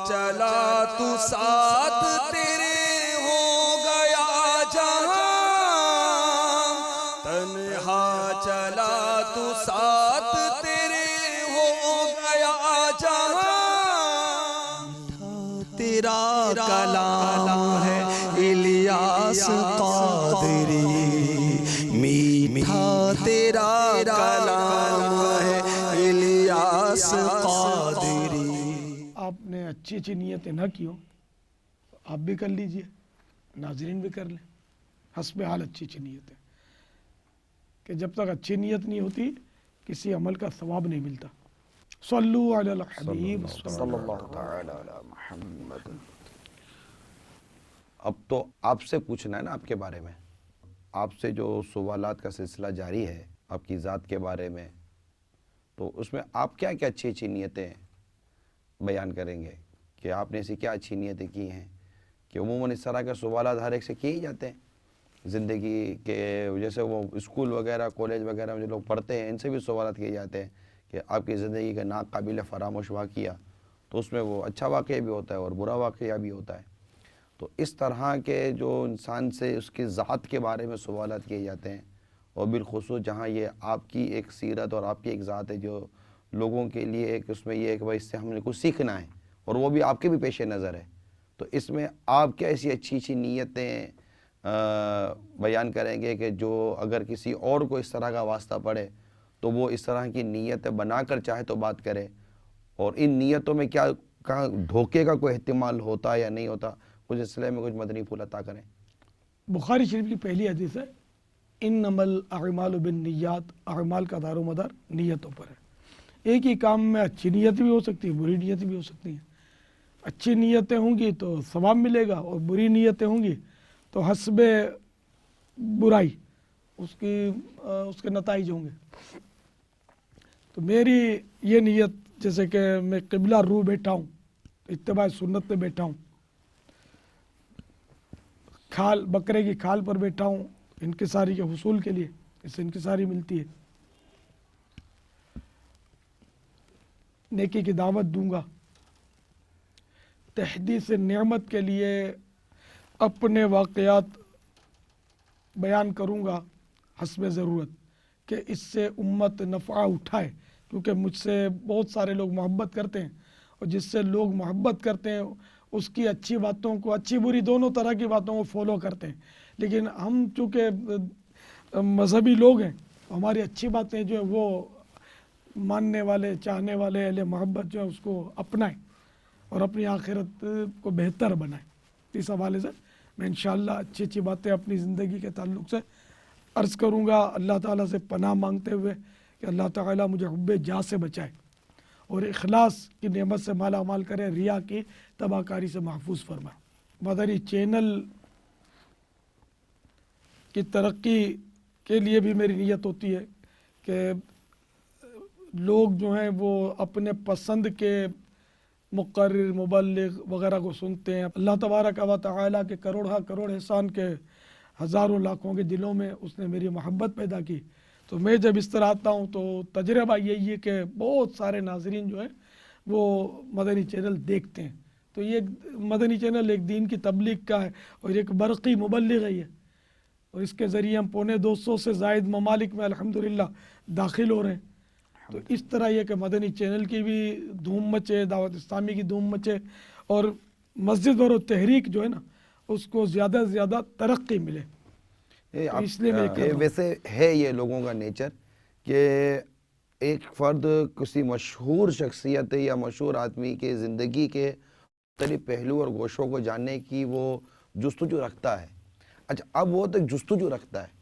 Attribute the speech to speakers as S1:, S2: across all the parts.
S1: چلا تو ساتھ تیرے ہو گیا جہاں، تنہا چلا تو ساتھ تیرے ہو گیا جہاں، تیرا کلام ہے الیاس قادری، میٹھا تیرا کلام ہے الیاس قادری۔
S2: آپ نے اچھی اچھی نیتیں نہ کی ہوں تو آپ بھی کر لیجئے، ناظرین بھی کر لیں، حسب حال اچھی اچھی نیتیں، کہ جب تک اچھی نیت نہیں ہوتی کسی عمل کا ثواب نہیں ملتا۔ صلو علی الحبیب صلی اللہ
S3: تعالی علی محمد۔ اب تو آپ سے پوچھنا ہے نا آپ کے بارے میں، آپ سے جو سوالات کا سلسلہ جاری ہے آپ کی ذات کے بارے میں، تو اس میں آپ کیا کیا اچھی اچھی نیتیں بیان کریں گے کہ آپ نے ایسی کیا اچھی نیتیں کی ہیں؟ کہ عموماً اس طرح کے سوالات ہر ایک سے کیے ہی جاتے ہیں زندگی کے، جیسے وہ اسکول وغیرہ کالج وغیرہ میں جو لوگ پڑھتے ہیں ان سے بھی سوالات کیے جاتے ہیں کہ آپ کی زندگی کا ناقابل فراموش واقعہ، تو اس میں وہ اچھا واقعہ بھی ہوتا ہے اور برا واقعہ بھی ہوتا ہے۔ تو اس طرح کے جو انسان سے اس کی ذات کے بارے میں سوالات کیے جاتے ہیں، اور بالخصوص جہاں یہ آپ کی ایک سیرت اور آپ کی ایک ذات ہے جو لوگوں کے لیے ایک اس میں یہ ہے کہ بھائی اس سے ہم نے کچھ سیکھنا ہے، اور وہ بھی آپ کے بھی پیش نظر ہے، تو اس میں آپ کیا ایسی اچھی اچھی نیتیں بیان کریں گے کہ جو اگر کسی اور کو اس طرح کا واسطہ پڑے تو وہ اس طرح کی نیتیں بنا کر چاہے تو بات کرے، اور ان نیتوں میں کیا کہاں دھوکے کا کوئی احتمال ہوتا ہے یا نہیں ہوتا، کچھ اس سلسلے میں کچھ مدنی پھول عطا کریں۔
S2: بخاری شریف کی پہلی حدیث ہے، انما الاعمال بالنیات، اعمال کا دار و مدار نیتوں پر ہے۔ ایک ہی کام میں اچھی نیت بھی ہو سکتی ہے، بری نیت بھی ہو سکتی ہیں۔ اچھی نیتیں ہوں گی تو ثواب ملے گا، اور بری نیتیں ہوں گی تو حسب برائی اس کے نتائج ہوں گے۔ تو میری یہ نیت، جیسے کہ میں قبلہ رو بیٹھا ہوں، اتباع سنت پہ بیٹھا ہوں، کھال بکرے کی کھال پر بیٹھا ہوں انکساری کے حصول کے لیے، اس سے انکساری ملتی ہے، نیکی کی دعوت دوں گا، تحدیث نعمت کے لیے اپنے واقعات بیان کروں گا حسب ضرورت، کہ اس سے امت نفع اٹھائے، کیونکہ مجھ سے بہت سارے لوگ محبت کرتے ہیں، اور جس سے لوگ محبت کرتے ہیں اس کی اچھی باتوں کو، اچھی بری دونوں طرح کی باتوں کو فالو کرتے ہیں، لیکن ہم چونکہ مذہبی لوگ ہیں، ہماری اچھی باتیں جو ہیں وہ ماننے والے، چاہنے والے اہل محبت جو ہے اس کو اپنائیں اور اپنی آخرت کو بہتر بنائیں۔ اس حوالے سے میں انشاءاللہ اچھی اچھی باتیں اپنی زندگی کے تعلق سے عرض کروں گا، اللہ تعالیٰ سے پناہ مانگتے ہوئے کہ اللہ تعالیٰ مجھے حب جاہ سے بچائے اور اخلاص کی نعمت سے مالا مال کرے، ریا کی تباہ کاری سے محفوظ فرمائے۔ مدنی چینل کی ترقی کے لیے بھی میری نیت ہوتی ہے کہ لوگ جو ہیں وہ اپنے پسند کے مقرر، مبلغ وغیرہ کو سنتے ہیں۔ اللہ تبارک و تعالیٰ کے کروڑ احسان کے ہزاروں لاکھوں کے دلوں میں اس نے میری محبت پیدا کی، تو میں جب اس طرح آتا ہوں تو تجربہ یہی ہے کہ بہت سارے ناظرین جو ہیں وہ مدنی چینل دیکھتے ہیں، تو یہ مدنی چینل ایک دین کی تبلیغ کا ہے اور ایک برقی مبلغ ہے یہ، اور اس کے ذریعے ہم 250 سے زائد ممالک میں الحمدللہ داخل ہو رہے ہیں۔ تو اس طرح یہ کہ مدنی چینل کی بھی دھوم مچے، دعوت اسلامی کی دھوم مچے، اور مسجد و تحریک جو ہے نا اس کو زیادہ سے زیادہ ترقی ملے، تو اس لیے میں یہ کر رہا ہوں۔
S3: ویسے ہے یہ لوگوں کا نیچر کہ ایک فرد کسی مشہور شخصیت یا مشہور آدمی کے زندگی کے مختلف پہلو اور گوشوں کو جاننے کی وہ جستجو رکھتا ہے۔ اچھا، اب وہ تو جستجو رکھتا ہے،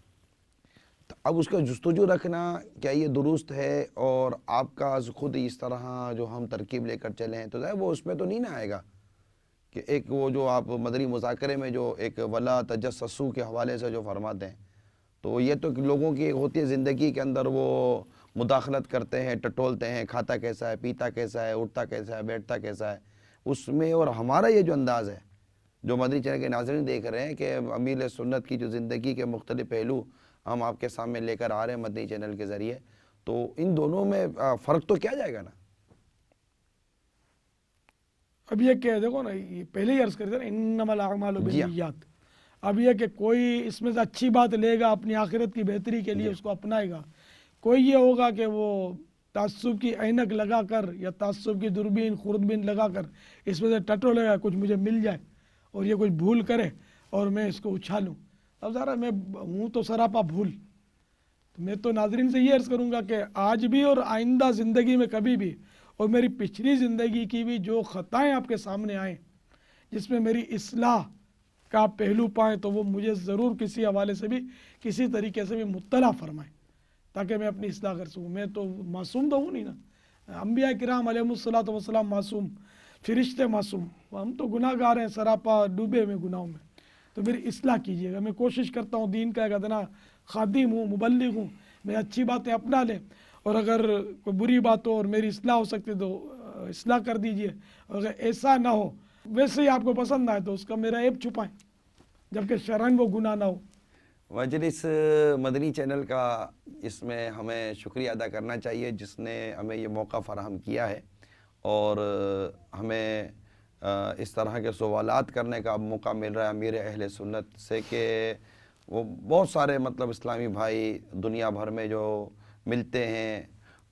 S3: تو اب اس کا جستجو رکھنا کیا یہ درست ہے؟ اور آپ کا خود اس طرح جو ہم ترکیب لے کر چلے ہیں تو وہ اس میں تو نہیں نہ آئے گا کہ ایک وہ جو آپ مدنی مذاکرے میں جو ایک ولا تجسسو کے حوالے سے جو فرماتے ہیں، تو یہ تو لوگوں کی ہوتی ہے زندگی کے اندر وہ مداخلت کرتے ہیں، ٹٹولتے ہیں، کھاتا کیسا ہے، پیتا کیسا ہے، اٹھتا کیسا ہے، بیٹھتا کیسا ہے، اس میں اور ہمارا یہ جو انداز ہے جو مدنی چینل کے ناظرین دیکھ رہے ہیں کہ امیر سنت کی جو زندگی کے مختلف پہلو ہم آپ کے سامنے لے کر آ رہے ہیں مدنی چینل کے ذریعے، تو ان دونوں میں فرق تو کیا جائے گا نا؟
S2: اب یہ کہ دیکھو نا، یہ پہلے ہی عرض کرتے نا انما الاعمال بالنیات. اب یہ کہ کوئی اس میں سے اچھی بات لے گا اپنی آخرت کی بہتری کے لیے اس کو اپنائے گا. کوئی یہ ہوگا کہ وہ تعصب کی اینک لگا کر یا تعصب کی دوربین خوردبین لگا کر اس میں سے ٹٹو لگا کچھ مجھے مل جائے اور یہ کچھ بھول کرے اور میں اس کو اچھالوں. اب ذرا میں ہوں تو سراپا بھول. میں تو ناظرین سے یہ عرض کروں گا کہ آج بھی اور آئندہ زندگی میں کبھی بھی اور میری پچھلی زندگی کی بھی جو خطائیں آپ کے سامنے آئیں جس میں میری اصلاح کا پہلو پائیں تو وہ مجھے ضرور کسی حوالے سے بھی کسی طریقے سے بھی مطلع فرمائیں تاکہ میں اپنی اصلاح کر سکوں. میں تو معصوم تو ہوں نہیں نا. انبیاء کرام علیہ الصلوۃ والسلام معصوم، فرشتے معصوم، ہم تو گناہ گار ہیں سراپا ڈوبے میں گناہوں میں. تو میری اصلاح کیجیے گا. میں کوشش کرتا ہوں دین کا ایک ادنا خادم ہوں، مبلغ ہوں. میں اچھی باتیں اپنا لیں اور اگر کوئی بری بات ہو اور میری اصلاح ہو سکتی تو اصلاح کر دیجئے. اگر ایسا نہ ہو ویسے ہی آپ کو پسند آئے تو اس کا میرا عیب چھپائیں جبکہ شرعاً وہ گناہ نہ ہو.
S3: مجلس مدنی چینل کا اس میں ہمیں شکریہ ادا کرنا چاہیے جس نے ہمیں یہ موقع فراہم کیا ہے اور ہمیں اس طرح کے سوالات کرنے کا موقع مل رہا ہے امیر اہل سنت سے کہ وہ بہت سارے مطلب اسلامی بھائی دنیا بھر میں جو ملتے ہیں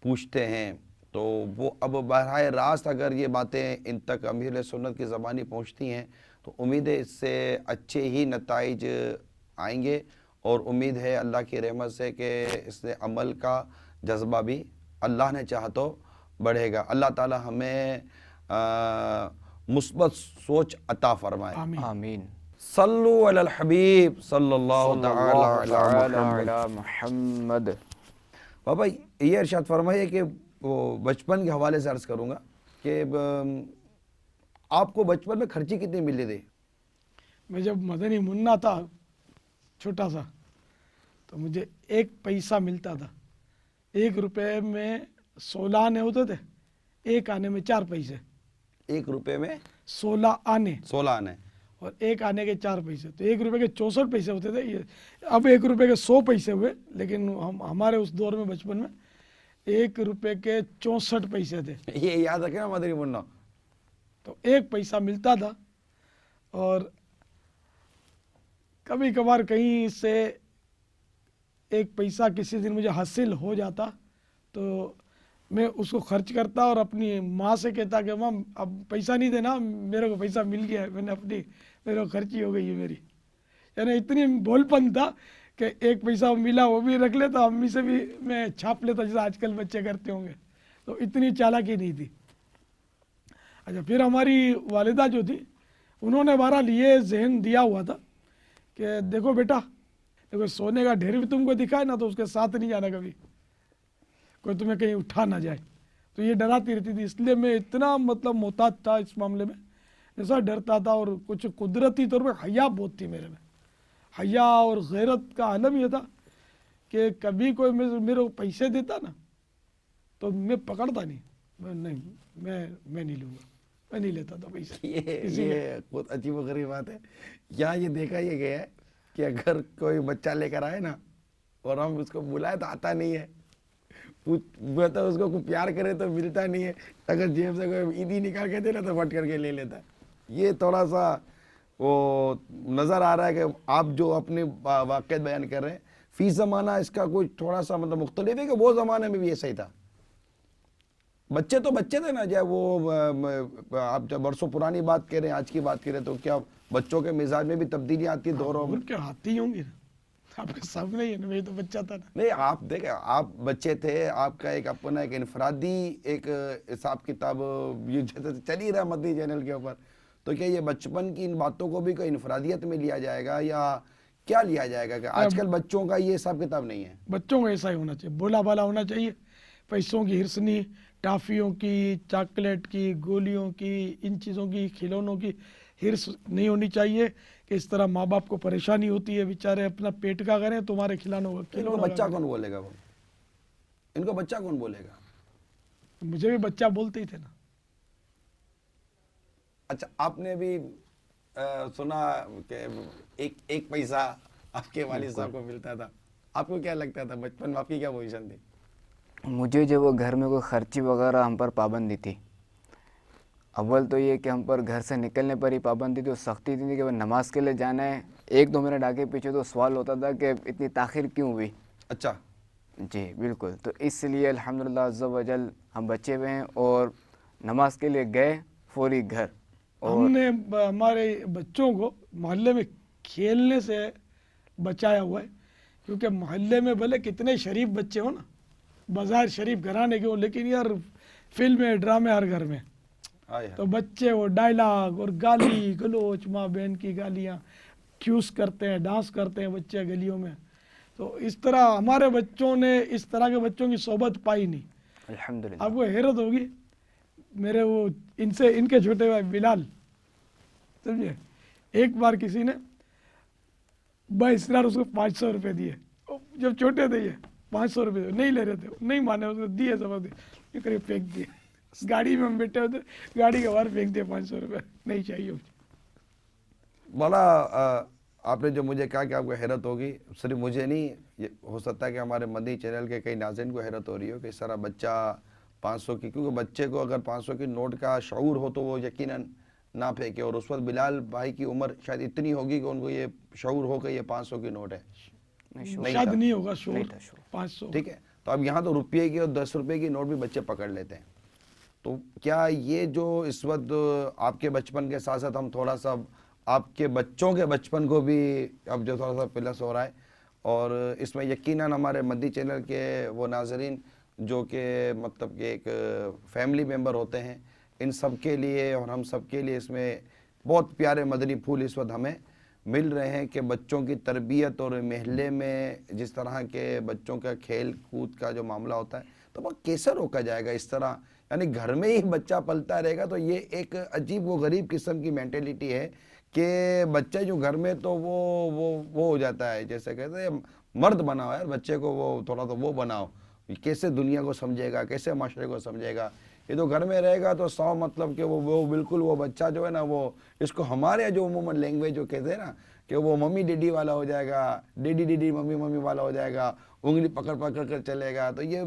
S3: پوچھتے ہیں تو وہ اب براہ راست اگر یہ باتیں ان تک امیر اہل سنت کی زبانی پہنچتی ہیں تو امید ہے اس سے اچھے ہی نتائج آئیں گے اور امید ہے اللہ کی رحمت سے کہ اس سے عمل کا جذبہ بھی اللہ نے چاہا تو بڑھے گا. اللہ تعالی ہمیں مثبت سوچ عطا فرمائے.
S4: آمین.
S3: صلو علی الحبیب صلی اللہ تعالی
S4: علی محمد.
S3: بابا یہ ارشاد فرمائیے کہ وہ بچپن کے حوالے سے عرض کروں گا کہ آپ کو بچپن میں خرچی کتنی ملی تھی؟
S2: میں جب مدنی منا تھا چھوٹا سا تو مجھے 1 پیسہ ملتا تھا. 1 روپے میں 16 آنے ہوتے تھے. 1 آنے میں 4 پیسے.
S3: 1 روپے میں
S2: 16 آنے
S3: 16 آنے
S2: اور 1 آنے کے 4 پیسے. تو 1 روپے کے 64 پیسے ہوتے تھے. اب 1 روپے کے 100 پیسے ہوئے لیکن ہمارے اس دور میں بچپن میں 1 روپے کے 64 پیسے تھے.
S3: یہ یاد رکھیں نا مدنی منا.
S2: تو 1 پیسہ ملتا تھا اور کبھی کبھار کہیں سے 1 پیسہ کسی دن مجھے حاصل ہو جاتا تو میں اس کو خرچ کرتا اور اپنی ماں سے کہتا کہ ماں اب پیسہ نہیں دینا، میرے کو پیسہ مل گیا ہے، میں نے میرے کو خرچی ہو گئی ہے میری. یعنی اتنی بول پن تھا کہ 1 پیسہ ملا وہ بھی رکھ لیتا، امی سے بھی میں چھاپ لیتا جیسا آج کل بچے کرتے ہوں گے. تو اتنی چالاکی نہیں تھی. اچھا پھر ہماری والدہ جو تھی انہوں نے بہرحال یہ ذہن دیا ہوا تھا کہ دیکھو بیٹا، دیکھو سونے کا ڈھیر بھی تم کو دکھائے نا تو اس کے ساتھ نہیں جانا کبھی، کوئی تمہیں کہیں اٹھا نہ جائے. تو یہ ڈراتی رہتی تھی. اس لیے میں اتنا مطلب محتاط تھا اس معاملے میں، ایسا ڈرتا تھا. اور کچھ قدرتی طور پہ حیا بہت تھی میرے میں. حیا اور غیرت کا عالم یہ تھا کہ کبھی کوئی میرے کو پیسے دیتا نا تو میں پکڑتا نہیں. میں نہیں لوں گا، میں نہیں لیتا تھا پیسے.
S3: یہ بہت عجیب و غریب بات ہے. یہاں یہ دیکھا یہ گیا ہے کہ اگر کوئی بچہ لے کر آئے نا اور ہم اس کو بلائے تو آتا نہیں ہے، تو اس کو پیار کرے تو ملتا نہیں ہے. اگر جیب سے کوئی عیدی نکال کے دے نا تو فٹ کر کے لے لیتا ہے. یہ تھوڑا سا وہ نظر آ رہا ہے کہ آپ جو اپنے واقعات بیان کر رہے ہیں فی زمانہ اس کا کوئی تھوڑا سا مطلب مختلف ہے کہ وہ زمانے میں بھی ایسا ہی تھا. بچے تو بچے تھے نا، جب وہ آپ جب برسوں پرانی بات کہہ رہے ہیں آج کی بات کر رہے ہیں تو کیا بچوں کے مزاج میں بھی تبدیلی آتی ہے دوروں میں؟
S2: ان کے آتی ہوں گی آپ کے سامنے ہی ہے نا، میں تو بچہ تھا نا.
S3: نہیں آپ دیکھیں آپ بچے تھے، آپ کا ایک اپنا ایک انفرادی ایک حساب کتاب یہ چل ہی رہا مدنی چینل کے اوپر. تو کیا یہ بچپن کی ان باتوں کو بھی کوئی انفرادیت میں لیا جائے گا یا کیا لیا جائے گا کہ آج کل بچوں کا یہ حساب کتاب نہیں ہے؟
S2: بچوں کا ایسا ہی ہونا چاہیے، بولا بالا ہونا چاہیے. پیسوں کی ہرس نہیں، ٹافیوں کی، چاکلیٹ کی، گولیوں کی، ان چیزوں کی، کھلونوں کی ہرس نہیں ہونی چاہیے کہ اس طرح ماں باپ کو پریشانی ہوتی ہے، بیچارے اپنا پیٹ کا کریں تمہارے کھلانوں کا.
S3: ان کو بچہ کون بولے گا؟ وہ ان کو بچہ کون بولے گا؟
S2: مجھے بھی بچہ بولتے ہی تھے نا.
S3: اچھا آپ نے بھی سنا کہ ایک پیسہ آپ کے والد صاحب کو ملتا تھا. آپ کو کیا لگتا تھا بچپن میں آپ کی کیا پوزیشن تھی؟
S4: مجھے جو وہ گھر میں کوئی خرچی وغیرہ ہم پر پابندی تھی. اول تو یہ کہ ہم پر گھر سے نکلنے پر ہی پابندی تھی، سختی تھی کہ وہ نماز کے لیے جانا ہے. 1-2 منٹ آگے پیچھے تو سوال ہوتا تھا کہ اتنی تاخیر کیوں ہوئی.
S3: اچھا
S4: جی بالکل. تو اس لیے الحمدللہ عز و جل ہم بچے ہوئے ہیں اور نماز کے لیے گئے فوری گھر.
S2: ہم نے ہمارے بچوں کو محلے میں کھیلنے سے بچایا ہوا ہے، کیونکہ محلے میں بھلے کتنے شریف بچے ہوں نا، بظاہر شریف گھرانے کے ہوں، لیکن یار فلمیں ڈرامے ہر گھر میں. تو بچے وہ ڈائلاگ اور گالی گلوچ، ماں بہن کی گالیاں، ٹیوس کرتے ہیں، ڈانس کرتے ہیں بچے گلیوں میں. تو اس طرح ہمارے بچوں نے اس طرح کے بچوں کی صحبت پائی نہیں.
S4: الحمدللہ.
S2: آپ کو حیرت ہوگی، میرے وہ ان کے چھوٹے بھائی بلال، سمجھے، ایک بار کسی نے باعثرار اس کو 500 روپے دیے. جب چھوٹے تھے یہ 500 روپے نہیں لے رہے تھے، نہیں مانے، اس کو دیے زبردستی، یہ قریب پھینک دیے. گاڑی میں ہم بیٹھے ہوتے، گاڑی کے باہر پھینک دیے 500 روپے، نہیں چاہیے مجھے.
S3: مولا آپ نے جو مجھے کہا کہ آپ کو حیرت ہوگی، صرف مجھے نہیں، یہ ہو سکتا ہے کہ ہمارے مدنی چینل کے کئی ناظرین کو حیرت ہو رہی ہو کہ اس طرح بچہ 500 کی، کیونکہ بچے کو اگر 500 کی نوٹ کا شعور ہو تو وہ یقیناً نہ پھینکے. اور اس وقت بلال بھائی کی عمر شاید اتنی ہوگی کہ ان کو یہ شعور ہو کہ یہ 500 کی نوٹ ہے.
S2: شاید نہیں ہوگا شعور. 500
S3: ٹھیک ہے. تو اب یہاں تو روپیے کی اور 10 روپے کی نوٹ بھی بچے پکڑ لیتے ہیں. تو کیا یہ جو اس وقت آپ کے بچپن کے ساتھ ساتھ ہم تھوڑا سا آپ کے بچوں کے بچپن کو بھی اب جو تھوڑا سا پلس ہو رہا ہے، اور اس میں یقیناً ہمارے مدنی چینل کے وہ ناظرین جو کہ مطلب کہ ایک فیملی ممبر ہوتے ہیں، ان سب کے لیے اور ہم سب کے لیے اس میں بہت پیارے مدنی پھول اس وقت ہمیں مل رہے ہیں کہ بچوں کی تربیت اور محلے میں جس طرح کے بچوں کا کھیل کود کا جو معاملہ ہوتا ہے تو وہ کیسے روکا جائے گا. اس طرح یعنی گھر میں ہی بچہ پلتا رہے گا تو یہ ایک عجیب و غریب قسم کی مینٹیلیٹی ہے کہ بچہ جو گھر میں تو وہ ہو جاتا ہے، جیسے کہتے ہیں مرد بناؤ یار بچے کو، وہ تھوڑا تو وہ بناؤ. کیسے دنیا کو سمجھے گا، کیسے معاشرے کو سمجھے گا. یہ تو گھر میں رہے گا تو 100 مطلب کہ وہ بالکل وہ بچہ جو ہے نا، وہ اس کو ہمارے جو عموماً لینگویج جو کہتے ہیں نا کہ وہ ممی ڈیڈی والا ہو جائے گا، ڈیڈی ڈیڈی ممی ممی والا ہو جائے گا، انگلی پکڑ پکڑ کر چلے گا. تو یہ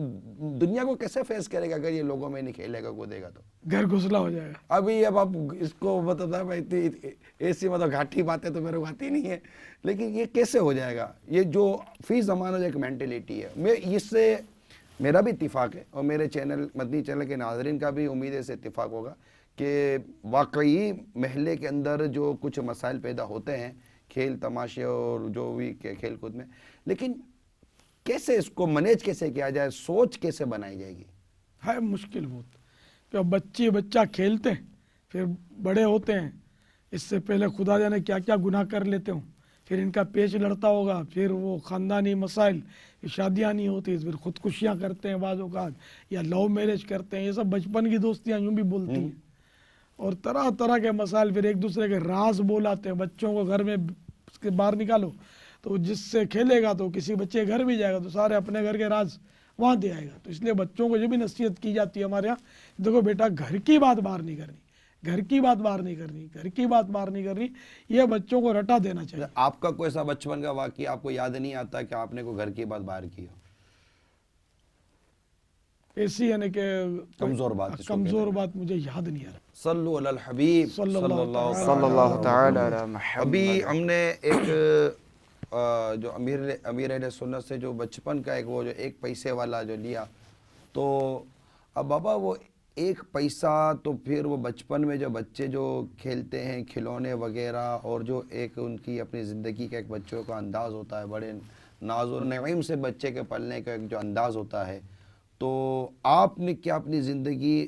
S3: دنیا کو کیسے فیس کرے گا اگر یہ لوگوں میں نہیں کھیلے گا کودے گا تو
S2: گھر گھسلا ہو جائے گا.
S3: اب آپ اس کو بتا اتنی ایسی مطلب گھاٹی باتیں تو میرے کو آتی نہیں ہے، لیکن یہ کیسے ہو جائے گا؟ یہ جو فی زمانہ جو ایک مینٹیلیٹی ہے، میں اس سے میرا بھی اتفاق ہے اور میرے چینل مدنی چینل کے ناظرین کا بھی امید ہے سے اتفاق ہوگا کہ واقعی محلے کے اندر جو کچھ مسائل پیدا ہوتے ہیں کھیل تماشے اور جو بھی کھیل کود میں، لیکن کیسے اس کو مینیج کیسے کیا جائے، سوچ کیسے بنائی جائے گی؟
S2: ہے مشکل بہت، کہ بچہ کھیلتے ہیں پھر بڑے ہوتے ہیں، اس سے پہلے خدا جانے کیا کیا گناہ کر لیتے ہوں، پھر ان کا پیچ لڑتا ہوگا، پھر وہ خاندانی مسائل، شادیاں نہیں ہوتی، پھر خودکشیاں کرتے ہیں بعض اوقات، یا لو میرج کرتے ہیں. یہ سب بچپن کی دوستیاں یوں بھی بولتی ہیں، اور طرح طرح کے مسائل. پھر ایک دوسرے کے راز بولاتے ہیں. بچوں کو گھر میں اس کے باہر نکالو تو جس سے کھیلے گا تو کسی بچے کے گھر بھی جائے گا تو سارے اپنے گھر کے راز وہاں دے آئے گا. تو اس لیے بچوں کو جو بھی نصیحت کی جاتی ہے ہمارے یہاں، دیکھو بیٹا گھر کی بات باہر نہیں کرنی، گھر کی بات باہر نہیں کرنی، گھر کی بات باہر نہیں کرنی، یہ بچوں کو رٹا دینا چاہیے.
S3: آپ کا کوئی ایسا بچپن کا واقعہ آپ کو یاد نہیں آتا کہ آپ نے کوئی گھر کی بات باہر کی ہو؟
S2: ایسی یعنی کہ
S3: کمزور بات اس کو
S2: کمزور بات مجھے یاد نہیں آ رہا.
S3: صلو علی الحبیب
S2: صلی اللہ
S4: صلی اللہ تعالی علی محمد.
S3: ابھی ہم نے ایک جو امیر اہل سنت سے جو بچپن کا ایک وہ جو 1 پیسے والا جو لیا، تو اب بابا وہ 1 پیسہ تو پھر وہ بچپن میں جو بچے جو کھیلتے ہیں کھلونے وغیرہ، اور جو ایک ان کی اپنی زندگی کا ایک بچوں کا انداز ہوتا ہے، بڑے ناز و نعیم سے بچے کے پلنے کا ایک جو انداز ہوتا ہے، تو آپ نے کیا اپنی زندگی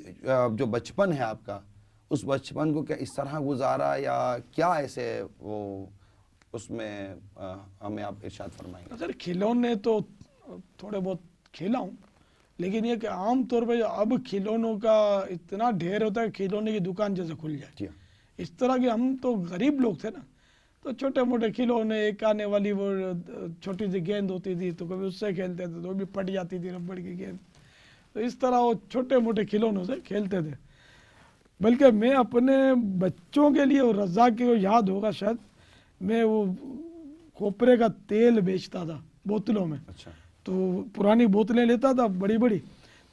S3: جو بچپن ہے آپ کا، اس بچپن کو کیا اس طرح گزارا، یا کیا ایسے وہ اس میں ہمیں آپ ارشاد فرمائیں گے؟
S2: سر کھلونے تو تھوڑے بہت کھیلا ہوں، لیکن یہ کہ عام طور پہ اب کھلونوں کا اتنا ڈھیر ہوتا ہے کہ کھلونے کی دکان جیسے کھل جائے. اس طرح کے ہم تو غریب لوگ تھے نا، تو چھوٹے موٹے کھلونے، ایک آنے والی وہ چھوٹی سی گیند ہوتی تھی تو کبھی اس سے کھیلتے تھے تو وہ بھی پٹ جاتی تھی ربڑ کی گیند. تو اس طرح وہ چھوٹے موٹے کھلونوں سے کھیلتے تھے. بلکہ میں اپنے بچوں کے لیے، اور رزاق کو یاد ہوگا شاید، میں وہ کھوپرے کا تیل بیچتا تھا بوتلوں میں.
S3: اچھا.
S2: تو پرانی بوتلیں لیتا تھا بڑی بڑی،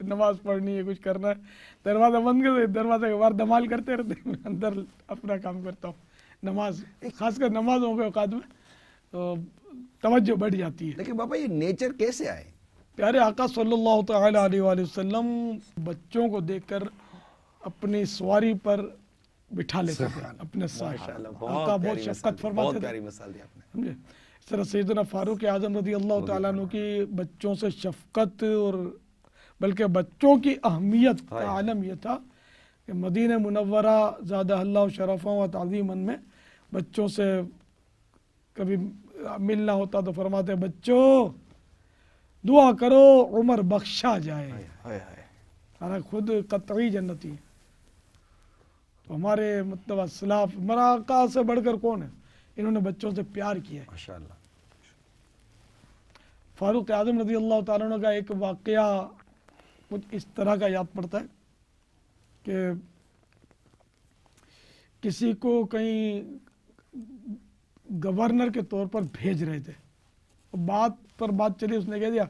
S2: نماز پڑھنی ہے, کچھ کرنا ہے, دروازہ بند کر, دروازے کے باہر دھمال کرتے رہتے ہیں, میں اندر اپنا کام کرتا ہوں. نماز, خاص کر نمازوں کے اوقات میں تو توجہ بڑھ جاتی ہے.
S3: لیکن بابا یہ نیچر کیسے آئے؟
S2: پیارے آقا صلی اللہ تعالی علیہ وآلہ وسلم بچوں کو دیکھ کر اپنی سواری پر بٹھا لیتے تھے اپنے ساتھ. آقا بہت شفقت فرماتے
S3: بہت
S2: تھے.
S3: پیاری مثال دی آپ نے.
S2: سمجھے؟ اس طرح سیدنا فاروق اعظم رضی اللہ تعالیٰ عنہ کی بچوں سے شفقت, اور بلکہ بچوں کی اہمیت کا عالم یہ تھا کہ مدینہ منورہ زادہ اللہ شرفا و تعظیما میں بچوں سے کبھی ملنا ہوتا تو فرماتے بچوں دعا کرو عمر بخشا جائے. حالانکہ خود قطعی جنتی ہے. تو ہمارے مطلب اسلاف ہمارا آقا سے بڑھ کر کون ہے؟ انہوں نے بچوں سے پیار کیا ہے.
S3: ماشاءاللہ.
S2: فاروق اعظم رضی اللہ تعالیٰ عنہ کا ایک واقعہ کچھ اس طرح کا یاد پڑتا ہے کہ کسی کو کہیں گورنر کے طور پر بھیج رہے تھے, بات پر بات چلی, اس نے کہہ دیا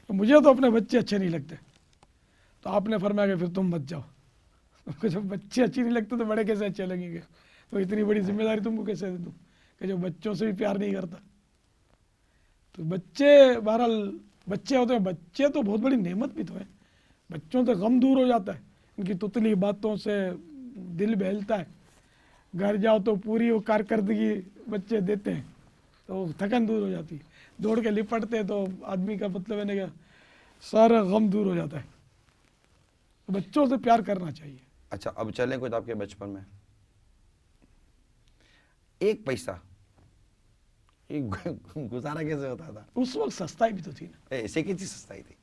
S2: کہ مجھے تو اپنے بچے اچھے نہیں لگتے. تو آپ نے فرمایا کہ پھر تم مت جاؤ. جب بچے اچھے نہیں لگتے تو بڑے کیسے اچھے لگیں گے؟ تو اتنی بڑی ذمہ داری تم کو کیسے دے دوں کہ جو بچوں سے بھی پیار نہیں کرتا. تو بچے بہرحال بچے ہوتے ہیں, بچے تو بہت بڑی نعمت بھی تو ہے. بچوں سے غم دور ہو جاتا ہے, ان کی تتلی باتوں سے دل بہلتا ہے. گھر جاؤ تو پوری وہ کارکردگی بچے دیتے ہیں تو تھکن دور ہو جاتی ہے. دوڑ کے لپٹتے تو آدمی کا مطلب ہے نا کہ سارا غم دور ہو جاتا ہے. بچوں سے پیار کرنا چاہیے.
S3: اچھا اب چلیں کچھ آپ کے بچپن میں. ایک پیسہ گزارا کیسے ہوتا تھا؟
S2: اس وقت سستائی بھی تو تھی نا.
S3: ایسے کی چیز سستائی تھی؟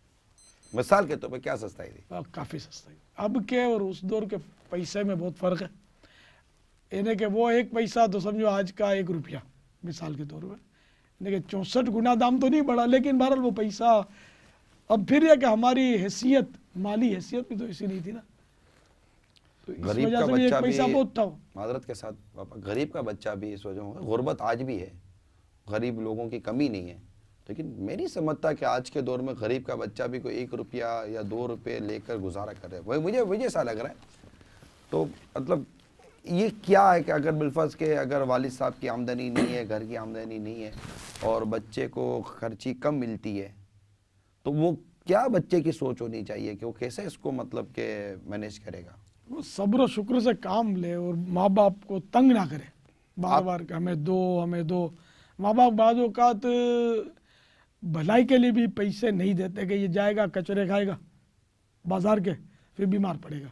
S3: مثال کے طور پہ کیا سستائی تھی؟
S2: کافی سستائی. اب کے اور اس دور کے پیسے میں بہت فرق ہے. یعنی کہ وہ ایک پیسہ تو سمجھو آج کا 1 روپیہ مثال کے طور پہ, لیکن 64 گنا دام تو نہیں بڑھا, لیکن بہرحال وہ پیسہ. اب پھر یہ کہ ہماری حیثیت, مالی حیثیت بھی تو ایسی نہیں تھی نا, تو اس
S3: غریب
S2: وجہ
S3: کا
S2: سے بھی ایک
S3: بچہ
S2: پیسہ
S3: بھی,
S2: بہت تھا.
S3: معذرت کے ساتھ پاپا, غریب کا بچہ بھی اس وجہ ہوگا. غربت آج بھی ہے, غریب لوگوں کی کمی نہیں ہے, لیکن میں نہیں سمجھتا کہ آج کے دور میں غریب کا بچہ بھی کوئی 1 روپیہ یا 2 روپے لے کر گزارا کرے. وہی مجھے ایسا لگ رہا ہے. تو مطلب یہ کیا ہے کہ اگر بالفرض کے اگر والد صاحب کی آمدنی نہیں ہے, گھر کی آمدنی نہیں ہے, اور بچے کو خرچی کم ملتی ہے, تو وہ کیا بچے کی سوچ ہونی چاہیے کہ وہ کیسے اس کو مطلب کہ مینیج کرے گا؟
S2: وہ صبر و شکر سے کام لے اور ماں باپ کو تنگ نہ کرے بار بار کہ ہمیں دو ہمیں دو. ماں باپ بعض اوقات بھلائی کے لیے بھی پیسے نہیں دیتے کہ یہ جائے گا کچرے کھائے گا بازار کے, پھر بیمار پڑے گا.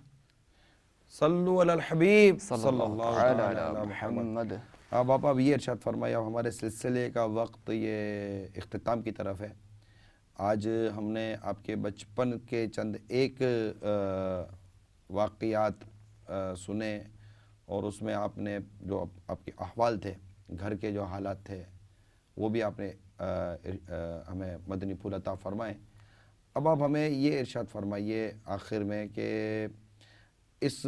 S3: صلو علی الحبیب
S4: صلی اللہ علیہ محمد.
S3: اب آپ یہ ارشاد فرمایا, اب ہمارے سلسلے کا وقت یہ اختتام کی طرف ہے. آج ہم نے آپ کے بچپن کے چند ایک واقعات سنے, اور اس میں آپ نے جو آپ کے احوال تھے, گھر کے جو حالات تھے, وہ بھی آپ نے ہمیں مدنی پھول عطا فرمائے. اب آپ ہمیں یہ ارشاد فرمائیے آخر میں کہ اس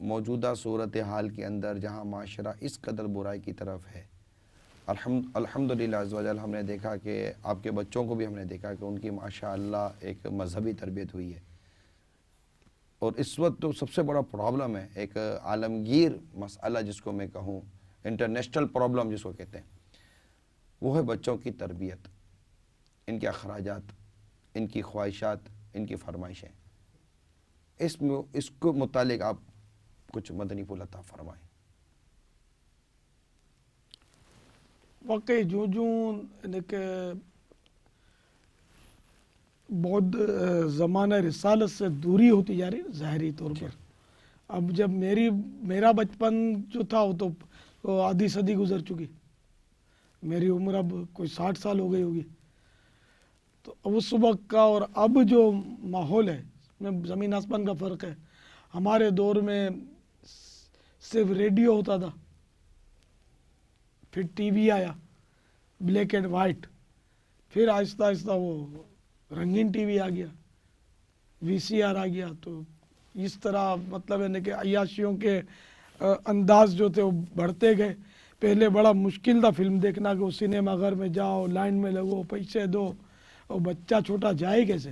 S3: موجودہ صورتحال کے اندر جہاں معاشرہ اس قدر برائی کی طرف ہے, الحمدللہ عز و جل ہم نے دیکھا کہ آپ کے بچوں کو بھی ہم نے دیکھا کہ ان کی ماشاءاللہ ایک مذہبی تربیت ہوئی ہے, اور اس وقت تو سب سے بڑا پرابلم ہے, ایک عالمگیر مسئلہ جس کو میں کہوں, انٹرنیشنل پرابلم جس کو کہتے ہیں, وہ ہے بچوں کی تربیت, ان کے اخراجات, ان کی خواہشات, ان کی فرمائشیں. اس کو متعلق آپ کچھ مدنی پھول عطا فرمائیں.
S2: واقعی یعنی کہ بہت زمانہ رسالت سے دوری ہوتی جا رہی ہے ظاہری طور پر. اب جب میرا بچپن جو تھا وہ تو آدھی صدی گزر چکی, میری عمر اب کوئی 60 سال ہو گئی ہوگی. تو اس وقت کا اور اب جو ماحول ہے میں زمین آسمان کا فرق ہے. ہمارے دور میں صرف ریڈیو ہوتا تھا, پھر ٹی وی آیا بلیک اینڈ وائٹ, پھر آہستہ آہستہ وہ رنگین ٹی وی آ گیا, وی سی آر آ گیا. تو اس طرح مطلب ہے کہ عیاشیوں کے انداز جو تھے وہ بڑھتے گئے. پہلے بڑا مشکل تھا فلم دیکھنا کہ وہ سنیما گھر میں جاؤ, لائن میں لگو, پیسے دو, اور بچہ چھوٹا جائے کیسے.